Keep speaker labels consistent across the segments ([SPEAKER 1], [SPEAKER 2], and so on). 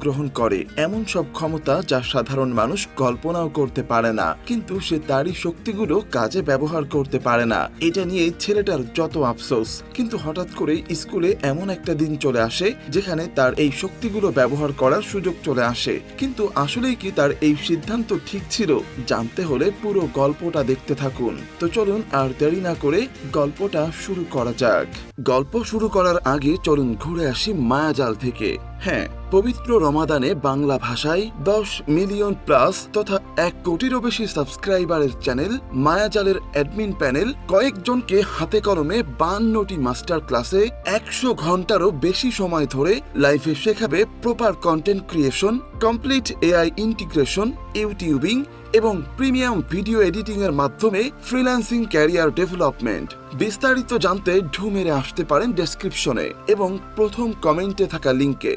[SPEAKER 1] গ্রহণ করে এমন সব ক্ষমতা যা সাধারণ মানুষ কল্পনাও করতে পারে না, কিন্তু সে তারই শক্তিগুলো কাজে ব্যবহার করতে পারে না। এটা নিয়ে ছেলেটার যত আফসোস। কিন্তু হঠাৎ করে স্কুলে এমন একটা দিন চলে আসে যেখানে তার এই শক্তিগুলো ব্যবহার করার সুযোগ চলে আসে। কিন্তু আসলেই কি তার এই সিদ্ধান্ত ঠিক ছিল? জানতে হলে পুরো গল্পটা দেখতে থাকুন। তো চলুন আর দেরি না করে গল্পটা শুরু করা যাক। গল্প শুরু করার আগে চলুন ঘুরে আসি মায়াজাল থেকে। হ্যাঁ, পবিত্র রমাদানে বাংলা ভাষায় 10 মিলিয়ন প্লাস তথা 1 কোটিরও বেশি সাবস্ক্রাইবারের চ্যানেল মায়াজালের অ্যাডমিন প্যানেল কয়েকজনকে হাতে কলমে 52টি মাস্টার ক্লাসে 100 ঘন্টারও বেশি সময় ধরে লাইভে শেখাবে proper content creation, complete AI integration, YouTubing এবং প্রিমিয়াম ভিডিও এডিটিং এর মাধ্যমে ফ্রিল্যান্সিং ক্যারিয়ার ডেভেলপমেন্ট। বিস্তারিত জানতে ঢু মেরে আসতে পারেন ডেসক্রিপশনে এবং প্রথম কমেন্টে থাকা লিঙ্কে।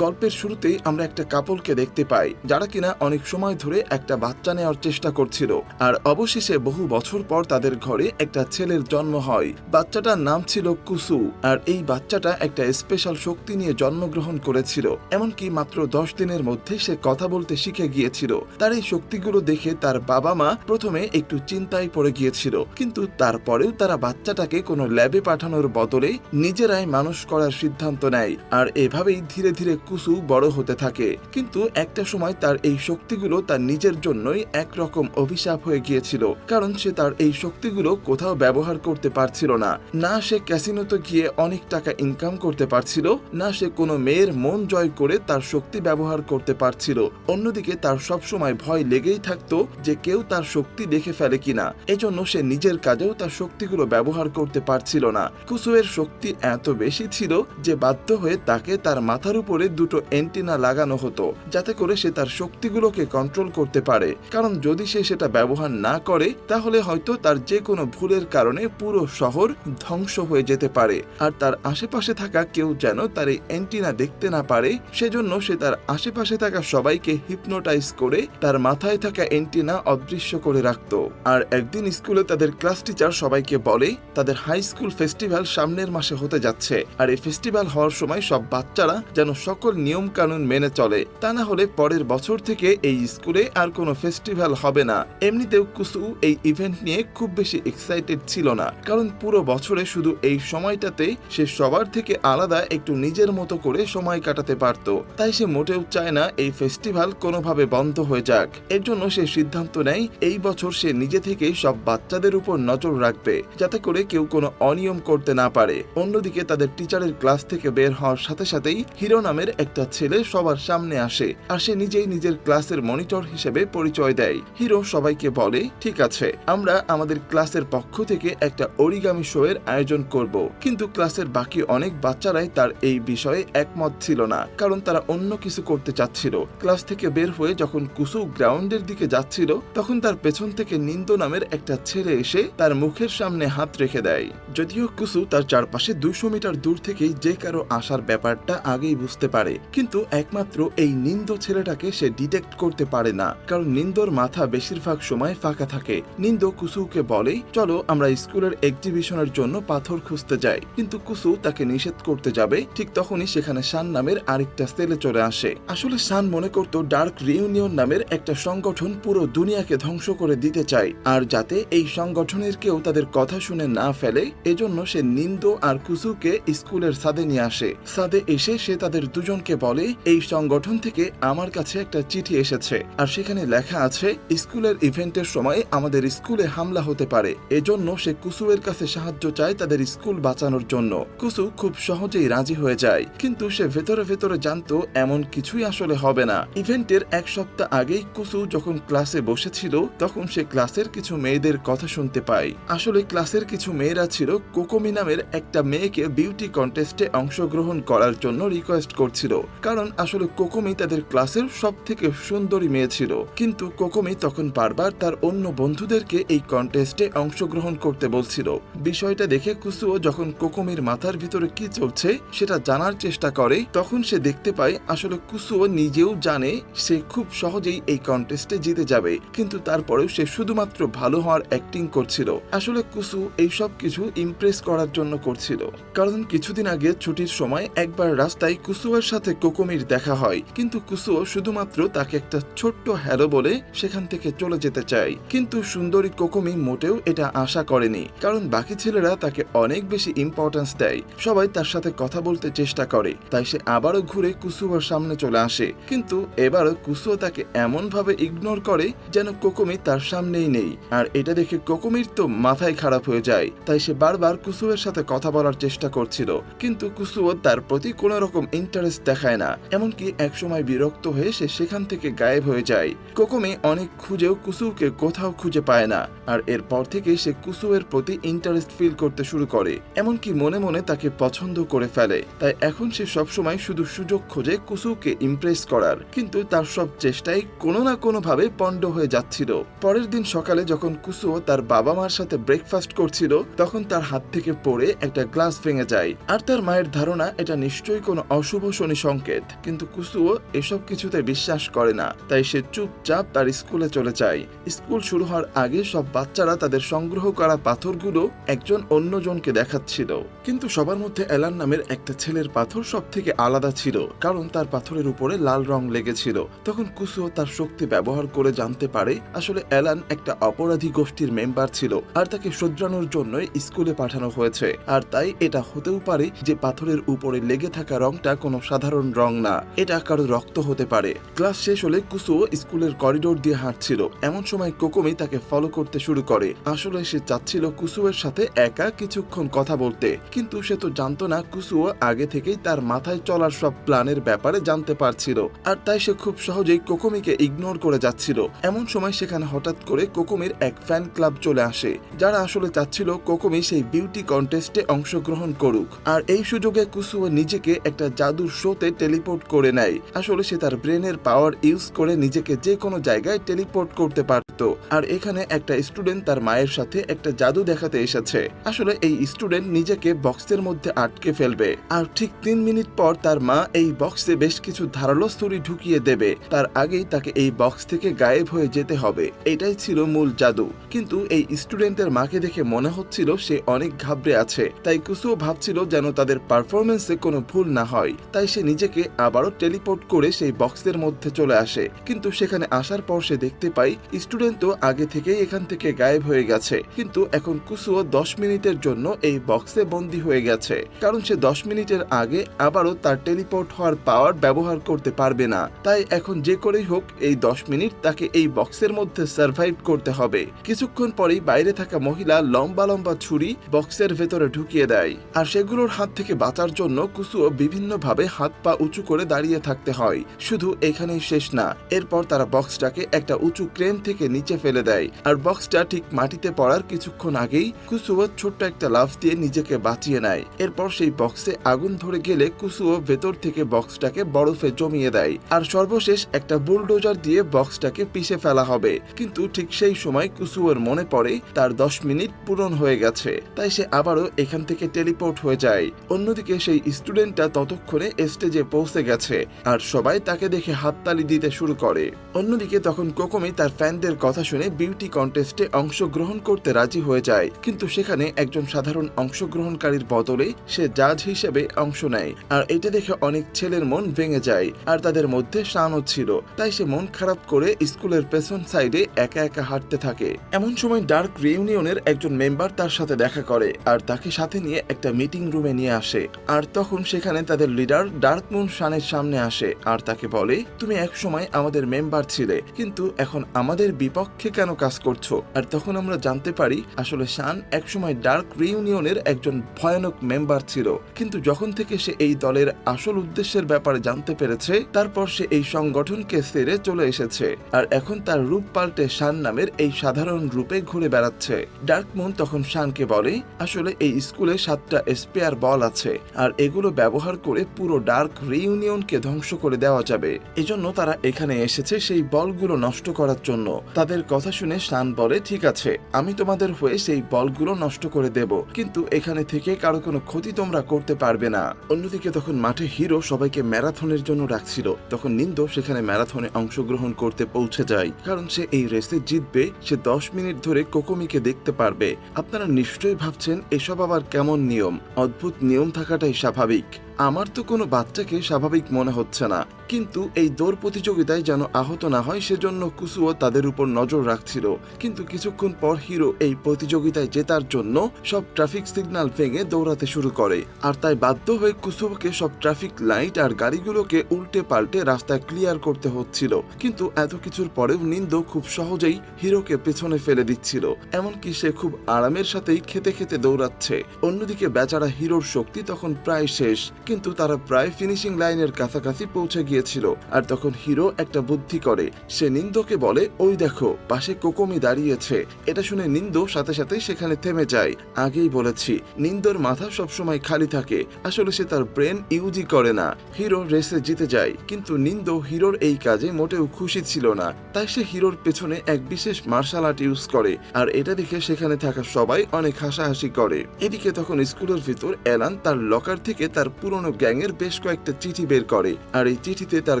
[SPEAKER 1] গল্পের শুরুতেই আমরা একটা কাপলকে দেখতে পাই যারা কিনা অনেক সময় ধরে একটা বাচ্চা নেওয়ার চেষ্টা করছিল, আর অবশেষে বহু বছর পর তাদের ঘরে একটা ছেলের জন্ম হয়। বাচ্চাটার নাম ছিল কুসু, আর এই বাচ্চাটা একটা স্পেশাল শক্তি নিয়ে জন্মগ্রহণ করেছিল। এমনকি মাত্র 10 দিনের মধ্যে সে কথা বলতে শিখে গিয়েছিল। তার এই শক্তিগুলো দেখে তার বাবা মা প্রথমে একটু চিন্তায় পড়ে গিয়েছিল, কিন্তু তারপরেও তারা বাচ্চাটাকে কোনো ল্যাবে পাঠানোর বদলে নিজেরাই মানুষ করার সিদ্ধান্ত নেয়। আর এভাবেই ধীরে ধীরে কুসু বড় হতে থাকে। কিন্তু একটা সময় তার এই শক্তিগুলো তার নিজের জন্যই একরকম অভিশাপ হয়ে গিয়েছিল, কারণ সে তার এই শক্তিগুলো কোথাও ব্যবহার করতে পারছিল না। না সে ক্যাসিনোতে গিয়ে অনেক টাকা ইনকাম করতে পারছিল, না সে কোনো মেয়ের মন জয় করে তার শক্তি ব্যবহার করতে পারছিল। অন্যদিকে তার সবসময় ভয় লেগেই থাকতো যে কেউ তার শক্তি দেখে ফেলে কিনা। এজন্য সে নিজের কাজেও তার শক্তিগুলো ব্যবহার করতে পারছিল না। কুসুয়ের শক্তি এত বেশি ছিল যে বাধ্য হয়ে তাকে তার মাথার উপরে দুটো এন্টিনা লাগানো হতো, যাতে করে সে তার শক্তিগুলোকে কন্ট্রোল করতে পারে। কারণ যদি সে সেটা ব্যবহার না করে তাহলে হয়তো তার যে কোনো ভুলের কারণে পুরো শহর ধ্বংস হয়ে যেতে পারে, আর তার আশেপাশে থাকা কেউ যেন তার এই এন্টিনা দেখতে না পারে। সেজন্য সে তার আশেপাশে থাকা সবাইকে হিপনোটাইজ করে তার মাথায় থাকা এন্টিনা অদৃশ্য করে রাখত। আর একদিন স্কুলে তাদের ক্লাস টিচার সবাইকে বলে তাদের হাই স্কুল ফেস্টিভ্যাল সামনের মাসে হতে যাচ্ছে, আর এই ফেস্টিভ্যাল হওয়ার সময় সব বাচ্চারা যেন সকল নিয়ম কানুন মেনে চলে, তা না হলে পরের বছর থেকে এই স্কুলে আর কোনো ফেস্টিভ্যাল হবে না। এমনিতেও কুসু এই ইভেন্ট নিয়ে খুব বেশি এক্সাইটেড ছিল না, কারণ পুরো বছরে শুধু এই সময়টাতে সে সবার থেকে আলাদা একটু নিজের মতো করে সময় কাটাতে পারত। তাই সে মোটেও চায় না এই ফেস্টিভ্যাল কোনোভাবে বন্ধ হয়ে যাক। এর জন্য সে সিদ্ধান্ত নেয় এই বছর সে নিজে থেকেই সব বাচ্চাদের উপর নজর রাখবে, যাতে করে কেউ কোনো অনিয়ম করতে না পারে। অন্যদিকে তাদের টিচারের ক্লাস থেকে বের হওয়ার সাথে সাথেই হিরো নামের একটা ছেলে সবার সামনে আসে, আর সে নিজেই নিজের ক্লাসের মনিটর হিসেবে পরিচয় দেয়। হিরো সবাইকে বলে, ঠিক আছে, আমরা আমাদের ক্লাসের পক্ষ থেকে একটা অরিগামি শো এর আয়োজন করব। কিন্তু ক্লাসের বাকি অনেক বাচ্চারাই তার এই বিষয়ে একমত ছিল না, কারণ তারা অন্য কিছু করতে চাচ্ছিল। ক্লাস থেকে বের হয়ে যখন কুসু গ্রাউন্ডের দিকে যাচ্ছিল তখন তার পেছন থেকে নিন্দো নামের একটা ছেলে এসে তার মুখের সামনে হাত রেখে দেয়। যদিও কুসু তার চারপাশে 200 মিটার দূর থেকেই যে কারো আসার ব্যাপারটা আগেই বুঝতে পারে, কিন্তু একমাত্র এই নিন্দো ছেলেটাকে সে ডিটেক্ট করতে পারে না, কারণ নিন্দোর মাথা বেশিরভাগ সময় ফাঁকা থাকে। নিন্দো কুসুকে বলে, চলো আমরা স্কুলের এক্সিবিশনের জন্য পাথর খুঁজতে যাই, কিন্তু কুসু তাকে নিষেধ করতে যাবে। ঠিক তখনই সেখানে শান নামের আরেকটা ছেলে চলে আসে। আসলে শান মনে করত ডার্ক রিউনিয়ন নামের একটা সংগঠন পুরো দুনিয়াকে ধ্বংস করে দিতে চায়, আর যাতে এই সংগঠনের কেউ তাদের কথা শুনে না ফেলে এজন্য সে নিন্দো আর কুসুকে স্কুলের ছাদে নিয়ে আসে। ছাদে এসে সে তাদের দুজনকে বলে, এই সংগঠন থেকে আমার কাছে একটা চিঠি এসেছে, আর সেখানে লেখা আছে স্কুলের ইভেন্টের সময় আমাদের স্কুলে হামলা হতে পারে। এজন্য সে কুসুয়ের কাছে সাহায্য চায় তাদের স্কুল বাঁচানোর জন্য। কুসু খুব সহজেই রাজি হয়ে যায়, কিন্তু সে ভেতরে ভেতরে জানতো এমন কিছুই আসলে হবে না। ইভেন্টের 1 সপ্তাহ আগেই কুসু যখন ক্লাসে বসেছিল তখন সে ক্লাসের কিছু মেয়েদের কথা শুনতে পায়। আসলে ক্লাসের কিছু মেয়েরা ছিল কোকোমি নামের একটা মেয়েকে বিউটি কন্টেস্টে অংশগ্রহণ করার জন্য রিকোয়েস্ট করছিল, কারণ আসলে কোকোমি তাদের ক্লাসের সব থেকে সুন্দরী মেয়ে ছিল। কিন্তু কোকোমি তখন বারবার তার অন্য বন্ধুদেরকে এই কন্টেস্টে অংশগ্রহণ করতে বলছিল। বিষয়টা দেখে কুসুও যখন কোকোমির মাথার ভিতরে কি চলছে সেটা জানার চেষ্টা করে, তখন সে দেখতে পায় আসলে কুসুও নিজেও জানে সে খুব সহজেই এই কন্টেস্টে জিতে যাবে, কিন্তু তারপরেও সে শুধুমাত্র ভালো হওয়ার অ্যাক্টিং করছিল। আসলে কুসু এই সব কিছু ইমপ্রেস করার জন্য করছিল, কারণ কিছুদিন আগে ছুটির সময় একবার রাস্তায় কুসুয়ের কুসুওর সাথে কোকোমির দেখা হয়, কিন্তু কুসুও শুধুমাত্র তাকে একটা ছোট্ট হ্যালো বলে সেখান থেকে চলে যেতে চায়। কিন্তু সুন্দরী কোকোমি মোটেও এটা আশা করেনি, কারণ বাকি ছেলেরা তাকে অনেক বেশি ইম্পর্টেন্স দেয়। সবাই তার সাথে কথা বলতে চেষ্টা করে, তাই সে আবারও ঘুরে কুসুওর সামনে চলে আসে। কিন্তু এবারও কুসুও তাকে এমন ভাবে ইগনোর করে যেন কোকোমি তার সামনেই নেই। আর এটা দেখে কোকোমির তো মাথায় খারাপ হয়ে যায়, তাই সে বারবার কুসুওর সাথে কথা বলার চেষ্টা করছিল, কিন্তু কুসুও তার প্রতি কোনো রকম ইন্টারেস্ট দেখায় না। এমনকি একসময় বিরক্ত হয়ে সে সেখান থেকে গায়েব হয়ে যায়। কোকোমি অনেক খুঁজেও কুসুওকে কোথাও খুঁজে পায় না, আর এরপর থেকে সে কুসুওর প্রতি ইন্টারেস্ট ফিল করতে শুরু করে, এমনকি মনে মনে তাকে পছন্দ করে ফেলে। তাই এখন সে সবসময় শুধু সুযোগ খোঁজে কুসুওকে ইমপ্রেস করার, কিন্তু তার সব চেষ্টাই কোনো না কোনো ভাবে পণ্ড হয়ে যাচ্ছিল। পরের দিন সকালে যখন কুসুও তার বাবা মার সাথে ব্রেকফাস্ট করছিল, তখন তার হাত থেকে পড়ে একটা গ্লাস ভেঙে যায়। আর তার মায়ের ধারণা এটা নিশ্চয়ই কোনো অশুভ শনি সংকেত, কিন্তু কুসুও এসব কিছুতে বিশ্বাস করে না। তাই সে চুপচাপ তার স্কুলে চলে যায়। স্কুল শুরু হওয়ার আগে সব বাচ্চারা তাদের সংগ্রহ করা পাথরগুলো একজন অন্যজনকে দেখাচ্ছিল, কিন্তু সবার মধ্যে অ্যালান নামের একটা ছেলের পাথর সব থেকে আলাদা ছিল, কারণ তার পাথরের উপরে লাল রং লেগেছিল। তখন কুসুও তার শক্তি ব্যবহার করে জানতে পারে আসলে অ্যালান একটা অপরাধী গোষ্ঠীর মেম্বার ছিল, আর তাকে শোধরানোর জন্যই স্কুলে পাঠানো হয়েছে। আর তাই এটা হতেও পারে যে পাথরের উপরে লেগে থাকা রংটা কোনো সাধারণ রং না, এটা কারো রক্ত হতে পারে। ক্লাস শেষ হলে কুসুও স্কুলের করিডোর দিয়ে হাঁটছিল, এমন সময় কোকোমি তাকে ফলো করতে শুরু করে। আসলে সে চাচ্ছিল কুসুওর সাথে একা কিছুক্ষণ কথা বলতে, কিন্তু সে তো জানতো না কুসুও আগে থেকেই তার মাথায় চলার সব প্ল্যানের ব্যাপারে জানতে পারছিল, আর তাই সে খুব সহজেই কোকোমিকে ইগনোর করে যাচ্ছিল। এমন সময় সেখানে হঠাৎ করে কোকোমির এক ফ্যান ক্লাব চলে আসে, যারা আসলে চাচ্ছিল কোকোমি সেই বিউটি কন্টেস্টে অংশগ্রহণ করুক। আর এই সুযোগে কুসুও নিজেকে একটা জাদুর শোতে টেলিপোর্ট করে নেয়। আসলে সে তার ব্রেনের পাওয়ার ইউজ করে নিজেকে যে কোনো জায়গায় টেলিপোর্ট করতে পারত। আর এখানে একটা স্টুডেন্ট তার মায়ের সাথে একটা জাদু দেখাতে এসেছে। আসলে এই স্টুডেন্ট নিজেকে বক্সের মধ্যে আটকে ফেলবে, আর ঠিক 3 মিনিট পর তার মা এই বক্সে বেশ কিছু ধারালো ছুরি ঢুকিয়ে দেবে। তার আগেই তাকে এই বক্স থেকে গায়েব হয়ে যেতে হবে, এটাই ছিল মূল জাদু। কিন্তু এই স্টুডেন্টের মাকে দেখে মনে হচ্ছিল সে অনেক ঘাবড়ে আছে, তাই কুসুও ভাবছিল যেন তাদের পারফরমেন্সে কোনো ভুল না হয়। তাই সে নিজেকে আবারও টেলিপোর্ট করে সেই বক্সের মধ্যে চলে আসে, কিন্তু সেখানে আসার পর সে দেখতে পায় স্টুডেন্ট তো আগে থেকেই এখান থেকে গায়েব হয়ে গেছে। কিন্তু এখন কুসুও 10 মিনিটের জন্য এই বক্সে বন্দী হয়ে গেছে, কারণ সে 10 মিনিটের আগে আবারও তার টেলিপোর্ট হওয়ার পাওয়ার ব্যবহার করতে পারবে না। তাই এখন যে করেই হোক এই 10 মিনিট তাকে এই বক্সের মধ্যে সার্ভাইভ করতে হবে। কিছুক্ষণ পরেই বাইরে থাকা মহিলা লম্বা লম্বা ছুরি বক্সের ভেতরে ঢুকিয়ে দেয়, আর সেগুলোর হাত থেকে বাঁচার জন্য কুসুও বিভিন্ন ভাবে হাত পা উঁচু করে দাঁড়িয়ে থাকতে হয়। শুধু এখানেই শেষ না, এরপর তারা বক্সটাকে একটা উঁচু ক্রেন থেকে নিচে ফেলে দেয়, আর বক্সটা ঠিক মাটিতে পড়ার কিছুক্ষণ আগেই কুসুও ছোট্ট একটা লাফ দিয়ে নিজেকে বাঁচিয়ে নেয়। এরপর সেই বক্সে আগুন ধরে গেলে কুসুও ভেতর থেকে বক্সটাকে বরফে জমিয়ে দেয়, আর সর্বশেষ একটা বুলডোজার দিয়ে বক্সটাকে পিষে ফেলা হবে। কিন্তু ঠিক সেই সময় কুসুওর মনে পড়ে তার 10 মিনিট পূরণ হয়ে গেছে, তাই সে আবারও এখান থেকে টেলিপোর্ট হয়ে যায়। অন্যদিকে সেই স্টুডেন্টটা ততক্ষণে স্টেজে পৌঁছে গেছে, আর সবাই তাকে দেখে হাততালি দিতে শুরু করে। অন্যদিকে তখন কোকোমি তার ফ্যানদের কথা শুনে বিউটি কন্টেস্টে অংশগ্রহণ করতে রাজি হয়ে যায়, কিন্তু সেখানে একজন সাধারণ অংশগ্রহণকারীর বদলে সে জাজ হিসেবে অংশ নেয়। আর এটা দেখে অনেক ছেলের মন ভেঙে যায়, আর তাদের মধ্যে শানও ছিল। তাই সে মন খারাপ করে স্কুলের পেছন সাইডে একা একা হাঁটতে থাকে। এমন সময় ডার্ক রিউনিয়নের একজন মেম্বার তার সাথে দেখা করে, আর তাকে সাথে নিয়ে একটা মিটিং রুমে নিয়ে আসে। আর তখন সেখানে তাদের লিডার ডার্ক মুন শানের সামনে আসে, আর তাকে বলে, তুমি এক সময় আমাদের মেম্বার ছিলে, কিন্তু এখন আমাদের বিপক্ষে কেন কাজ করছো? আর তখন আমরা জানতে পারি আসলে শান একসময় ডার্ক রিউনিয়নের একজন ভয়ানক মেম্বার ছিল, কিন্তু যখন থেকে সে এই দলের আসল উদ্দেশ্যের ব্যাপারে জানতে পেরেছে, তারপর সে এই সংগঠনকে ছেড়ে চলে এসেছে, আর এখন তার রূপ পাল্টে শান নামের এই সাধারণ রূপে ঘুরে বেড়াচ্ছে। ডার্ক মুন তখন শানকে বলে, আসলে এই স্কুলে 7টা স্পেয়ার বল আছে, আর এগুলো ব্যবহার করে পুরো ডার্ক রিউনিয়নকে ধ্বংস করে দেওয়া যাবে। এজন্য তারা এখানে এসেছে সেই বলগুলো নষ্ট করার জন্য। তাদের কথা শুনে শান বলে, ঠিক আছে, আমি তোমাদের হয়ে সেই বলগুলো নষ্ট করে দেব, কিন্তু এখানে থেকে কারো কোনো ক্ষতি তোমরা করতে পারবে না। অন্যদিকে তখন মাঠে হিরো সবাইকে ম্যারাথনের জন্য ডাকছিল। তখন নিন্দো সেখানে ম্যারাথনে অংশগ্রহণ করতে পৌঁছে যায়, কারণ সে এই রেসে জিতবে। সে 10 মিনিট ধরে কোকোমিকে দেখতে পারবে। আপনারা নিশ্চয়ই ভাবছেন এসব আবার কেমন নিয়ম? অদ্ভুত নিয়ম থাকাটাই স্বাভাবিক। আমার তো কোনো বাচ্চাকে স্বাভাবিক মনে হচ্ছে না, কিন্তু এই দৌড় প্রতিযোগিতায় যেন আহত না হয় সেজন্য কুসুও তাদের উপর নজর রাখছিল। কিন্তু কিছুক্ষণ পর হিরো এই প্রতিযোগিতায় জেতার জন্য সব ট্রাফিক সিগন্যাল ভেঙে দৌড়াতে শুরু করে, আর তাই বাধ্য হয়ে কুসুওকে সব ট্রাফিক লাইট আর গাড়িগুলোকে উল্টে পাল্টে রাস্তা ক্লিয়ার করতে হচ্ছিল। কিন্তু এত কিছুর পরেও নিন্দো খুব সহজেই হিরোকে পেছনে ফেলে দিচ্ছিল, এমনকি সে খুব আরামের সাথেই খেতে খেতে দৌড়াচ্ছে। অন্যদিকে বেচারা হিরোর শক্তি তখন প্রায় শেষ, কিন্তু তারা প্রায় ফিনিশিং লাইনের কাছাকাছি পৌঁছে গিয়েছিল। আর তখন হিরো একটা বুদ্ধি করে, সে নিন্দোকে বলে, ওই দেখো পাশে কোকোমি দাঁড়িয়েছে। এটা শুনে নিন্দো সাথে সাথে সেখানে থেমে যায়। আগেই বলেছি নিন্দোর মাথা সবসময় খালি থাকে, আসলে সে তার ব্রেন ইউজই করে না। হিরো রেসে জিতে যায়, কিন্তু নিন্দো হিরোর এই কাজে মোটেও খুশি ছিল না, তাই সে হিরোর পেছনে এক বিশেষ মার্শাল আর্ট ইউজ করে, আর এটা দেখে সেখানে থাকা সবাই অনেক হাসাহাসি করে। এদিকে তখন স্কুলের ভিতর অ্যালান তার লকার থেকে তার পুরনো গ্যাংয়ের বেশ কয়েকটা চিঠি বের করে, আর এই চিঠিতে তার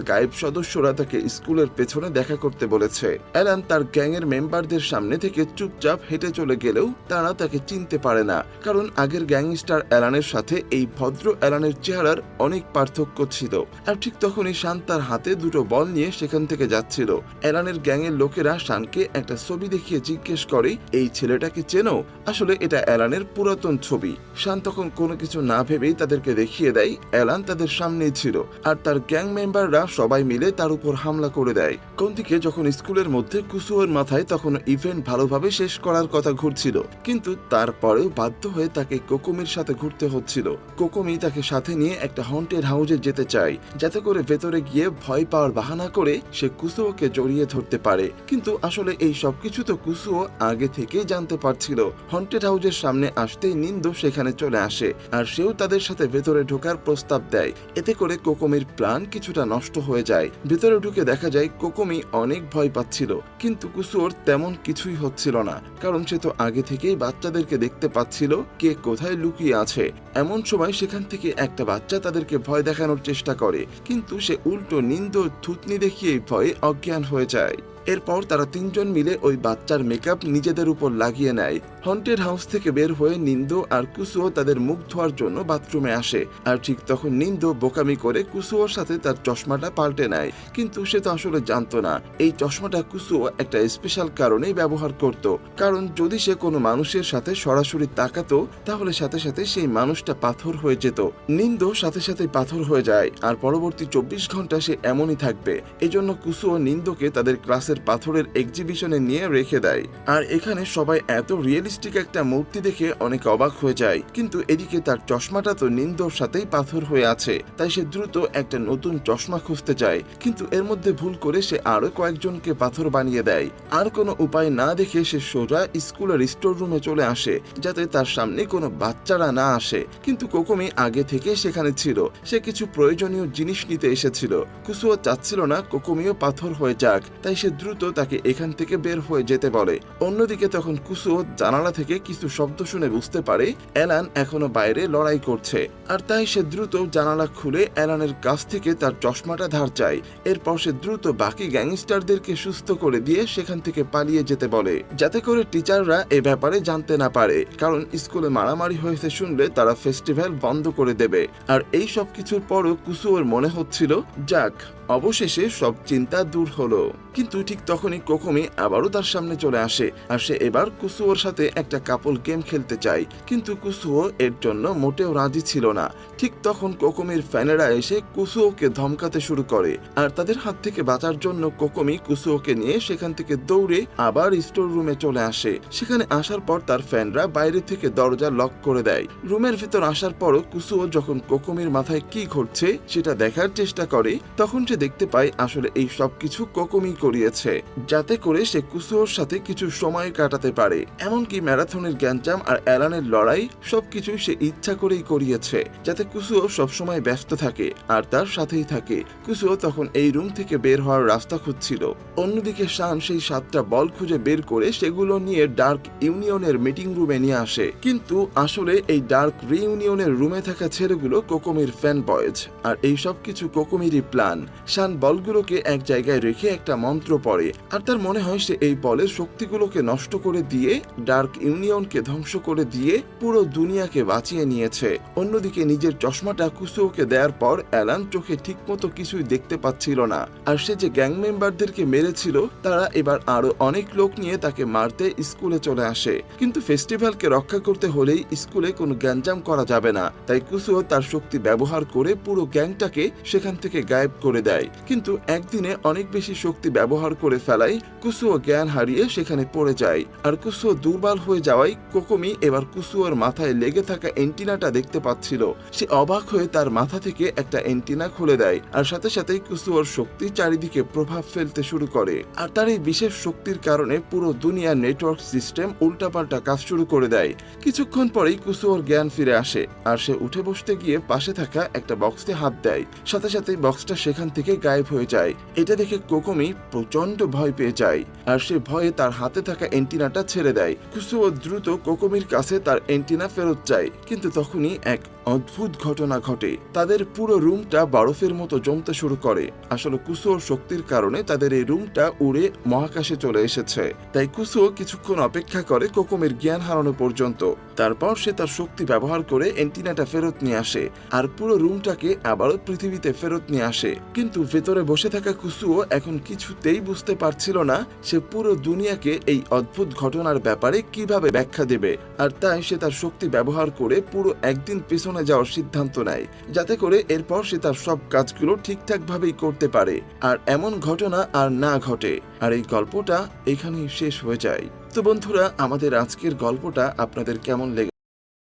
[SPEAKER 1] গায়েব সদস্যরা তাকে স্কুলের পেছনে দেখা করতে বলেছে। অ্যালান তার গ্যাংয়ের মেম্বারদের সামনে থেকে চুপচাপ হেঁটে চলে গেলেও তারা তাকে চিনতে পারে না, কারণ আগের গ্যাংস্টার অ্যালানের সাথে এই ভদ্র অ্যালানের চেহারার অনেক পার্থক্য ছিল। আর ঠিক তখনই শান তার হাতে দুটো বল নিয়ে সেখান থেকে যাচ্ছিল। অ্যালানের গ্যাংয়ের লোকেরা শানকে একটা ছবি দেখিয়ে জিজ্ঞেস করে, এই ছেলেটাকে চেনো? আসলে এটা অ্যালানের পুরাতন ছবি। শান তখন কোনো কিছু না ভেবেই তাদেরকে দেখিয়ে দেয় অ্যালান তাদের সামনেই ছিল, আর তার গ্যাং মেম্বাররা সবাই মিলে তার উপর হামলা করে দেয়। কোনদিকে যখন স্কুলের মধ্যে কুসুওর মাথায় তখন ইভেন্ট ভালোভাবে শেষ করার কথা ঘুরছিল, কিন্তু তারপরেও বাধ্য হয়ে তাকে কোকোমির সাথে ঘুরতে হচ্ছিল। কোকোমি তাকে সাথে নিয়ে একটা হন্টেড হাউসে যেতে চায়, যাতে করে ভেতরে গিয়ে ভয় পাওয়ার বাহানা করে সে কুসুওকে জড়িয়ে ধরতে পারে। কিন্তু আসলে এই সবকিছু তো কুসুও আগে থেকেই জানতে পারছিল। হন্টেড হাউসের সামনে আসতেই নিন্দো সেখানে চলে আসে, আর সেও তাদের সাথে ভেতরে ঢোকার প্রস্তাব দেয়। এতে করে কোকোমির প্ল্যান কিছুটা নষ্ট হয়ে যায়। ভেতরে ঢুকে দেখা যায় কোকোমি অনেক ভয় পাচ্ছিল, কিন্তু কুসুওর তেমন কিছুই হচ্ছিল না, কারণ সে তো আগে থেকেই বাচ্চাদেরকে দেখতে পাচ্ছিল কে কোথায় লুকিয়ে আছে। এমন সময় সেখান থেকে একটা বাচ্চা তাদেরকে ভয় দেখানোর চেষ্টা করে, কিন্তু সে উল্টো নিন্দো থুতনি দেখিয়ে ভয়ে অজ্ঞান হয়ে যায়। এরপর তারা তিনজন মিলে ওই বাচ্চার মেকআপ নিজেদের উপর লাগিয়ে নেয়। হন্টেড হাউস থেকে বের হয়ে নিন্দো আর কুসুও তাদের মুখ ধোয়ার জন্য বাথরুমে আসে, আর ঠিক তখন নিন্দো বোকামি করে কুসুওর সাথে তার চশমাটা পাল্টে নেয়। কিন্তু সে তো আসলে জানতো না এই চশমাটা কুসুও একটা স্পেশাল কারণেই ব্যবহার করত, কারণ যদি সে কোনো মানুষের সাথে সরাসরি তাকাতো তাহলে সাথে সাথে সেই মানুষটা পাথর হয়ে যেত। নিন্দো সাথে সাথে পাথর হয়ে যায়, আর পরবর্তী 24 ঘন্টা সে এমনই থাকবে। এজন্য কুসুও নিন্দোকে তাদের ক্লাসের পাথরের এক্সিবিশনে নিয়ে রেখে দেয়। আর এখানে সবাই এত রিয়েলিস্টিক একটা মূর্তি দেখে অনেক অবাক হয়ে যায়, কিন্তু এদিকে তার চশমাটা তো নিন্দোর সাথেই পাথর হয়ে আছে, তাই সে দ্রুত একটা নতুন চশমা খুঁজতে যায়। কিন্তু এর মধ্যে ভুল করে সে আরো কয়েকজনকে পাথর বানিয়ে দেয়। আর কোনো উপায় না দেখে সে সোজা স্কুলের স্টোর রুমে চলে আসে, যাতে তার সামনে কোনো বাচ্চারা না আসে। কিন্তু কোকোমি আগে থেকে সেখানে ছিল, সে কিছু প্রয়োজনীয় জিনিস নিতে এসেছিল। কুসুও চাচ্ছিল না কোকোমিও পাথর হয়ে যাক, তাই সে দ্রুত তাকে এখান থেকে বের হয়ে যেতে বলে। অন্যদিকে তখন কুসুও জানালা থেকে কিছু শব্দ শুনে বুঝতে পারে অ্যালান এখনো বাইরে লড়াই করছে, আর তাই সে দ্রুত জানালা খুলে অ্যালানের কাছ থেকে তার চশমাটা ধার চায়। এরপর সে দ্রুত বাকি গ্যাংস্টারদেরকে সুস্থ করে দিয়ে সেখান থেকে পালিয়ে যেতে বলে, যাতে করে টিচাররা এ ব্যাপারে জানতে না পারে, কারণ স্কুলে মারামারি হয়েছে শুনলে তারা ফেস্টিভ্যাল বন্ধ করে দেবে। আর এই সব কিছুর পরও কুসুওর মনে হচ্ছিল যাক অবশেষে সব চিন্তা দূর হলো। কিন্তু ঠিক তখনই কোকোমি আবারও তার সামনে চলে আসে, আর সে এবার কুসুওর সাথে একটা কাপল গেম খেলতে চায়, কিন্তু কুসুও এর জন্য মোটেও রাজি ছিল না। ঠিক তখন কোকোমির ফ্যানেরা এসে কুসুওকে ধমকাতে শুরু করে, আর তাদের হাত থেকে বাঁচার জন্য কোকোমি কুসুওকে নিয়ে সেখান থেকে দৌড়ে আবার স্টোর রুমে চলে আসে। সেখানে আসার পর তার ফ্যানরা বাইরে থেকে দরজা লক করে দেয়। রুমের ভিতর আসার পরও কুসুও যখন কোকোমির মাথায় কি ঘটছে সেটা দেখার চেষ্টা করে, তখন সে দেখতে পায় আসলে এই সবকিছু কোকোমি করিয়েছে, যাতে করে সে কুসুওর সাথে কিছু সময় কাটাতে পারে। এমনকি ম্যারাথনের গ্যাঞ্জাম আর অ্যালানের লড়াই সবকিছু সে ইচ্ছা করেই করিয়েছে, যাতে কুসুও সবসময় ব্যস্ত থাকে আর তার সাথেই থাকে। কুসুও তখন এই রুম থেকে বের হওয়ার রাস্তা খুঁজছিল। অন্যদিকে শান সেই 7টা বল খুঁজে বের করে সেগুলো নিয়ে ডার্ক ইউনিয়নের মিটিং রুমে নিয়ে আসে, কিন্তু আসলে এই ডার্ক রিইউনিয়নের রুমে থাকা ছেলেগুলো কোকোমির ফ্যান বয়েজ, আর এই সব কিছু কোকোমিরই প্ল্যান। শান বলগুলোকে এক জায়গায় রেখে একটা মন্ত্র পড়ে, আর তার মনে হয় সে এই বলের শক্তিগুলোকে নষ্ট করে দিয়ে ডার্ক ইউনিয়নকে ধ্বংস করে দিয়ে পুরো দুনিয়াকে বাঁচিয়ে নিয়েছে। অন্যদিকে নিজের চশমাটা কুসুওকে দেওয়ার পর অ্যালান চোখে ঠিকমতো কিছুই দেখতে পাচ্ছিল না, আর সে যে গ্যাং মেম্বারদেরকে মেরেছিল তারা এবার আরো অনেক লোক নিয়ে তাকে মারতে স্কুলে চলে আসে। কিন্তু ফেস্টিভ্যালকে রক্ষা করতে হলেই স্কুলে কোনো গ্যাঞ্জাম করা যাবে না, তাই কুসুও তার শক্তি ব্যবহার করে পুরো গ্যাংটাকে সেখান থেকে গায়েব করে দেয়। কিন্তু একদিনে অনেক বেশি শক্তি ব্যবহার করে ফেলায় কুসুও জ্ঞান হারিয়ে সেখানে পড়ে যায়, আর কুসুও দুর্বল হয়ে যাওয়ায় কোকোমি এবার কুসুওর মাথায় লেগে থাকা এন্টিনাটা দেখতে পাচ্ছিল। সে অবাক হয়ে তার মাথা থেকে একটা এন্টিনা খুলে দেয়, আর সাথে সাথেই কুসুওর শক্তি চারিদিকে প্রভাব ফেলতে শুরু করে। আর তার এই বিশেষ শক্তির কারণে পুরো দুনিয়ার নেটওয়ার্ক সিস্টেম উল্টাপাল্টা কাজ শুরু করে দেয়। কিছুক্ষণ পরেই কুসুওর জ্ঞান ফিরে আসে, আর সে উঠে বসতে গিয়ে পাশে থাকা একটা বক্সে হাত দেয়। সাথে সাথেই বক্সটা সেখান থেকে গায়েব হয়ে যায়। এটা দেখে কোকোমি প্রচন্ড ভয় পেয়ে যায়, আর সে ভয়ে তার হাতে থাকা এন্টিনাটা ছেড়ে দেয়। কুসুও দ্রুত কোকোমির কাছে তার এন্টিনা ফেরত চায়, কিন্তু তখনই এক অদ্ভুত ঘটনা ঘটে। তাদের পুরো রুমটা বরফের মতো জমতে শুরু করে। আসলে কুসুওর শক্তির কারণে তাদের এই রুমটা উড়ে মহাকাশে চলে এসেছে। তাই কুসুও কিছুক্ষণ অপেক্ষা করে কোকোমির জ্ঞান হারানো পর্যন্ত। তারপর সে তার শক্তি ব্যবহার করে এন্টিনাটা ফেরত নিয়ে আসে, আর পুরো রুমটাকে আবারও পৃথিবীতে ফেরত নিয়ে আসে। কিন্তু ভেতরে বসে থাকা কুসুও এখন কিছুতেই বুঝতে পারছিল না সে পুরো দুনিয়াকে এই অদ্ভুত ঘটনার ব্যাপারে কিভাবে ব্যাখ্যা দেবে। আর তাই সে তার শক্তি ব্যবহার করে পুরো একদিন পেছনে যাওয়ার সিদ্ধান্ত নেয়, যাতে করে এরপর সে তার সব কাজগুলো ঠিকঠাক ভাবেই করতে পারে, আর এমন ঘটনা আর না ঘটে। আর এই গল্পটা এখানেই শেষ হয়ে যায়। তো বন্ধুরা, আমাদের আজকের গল্পটা আপনাদের কেমন লেগে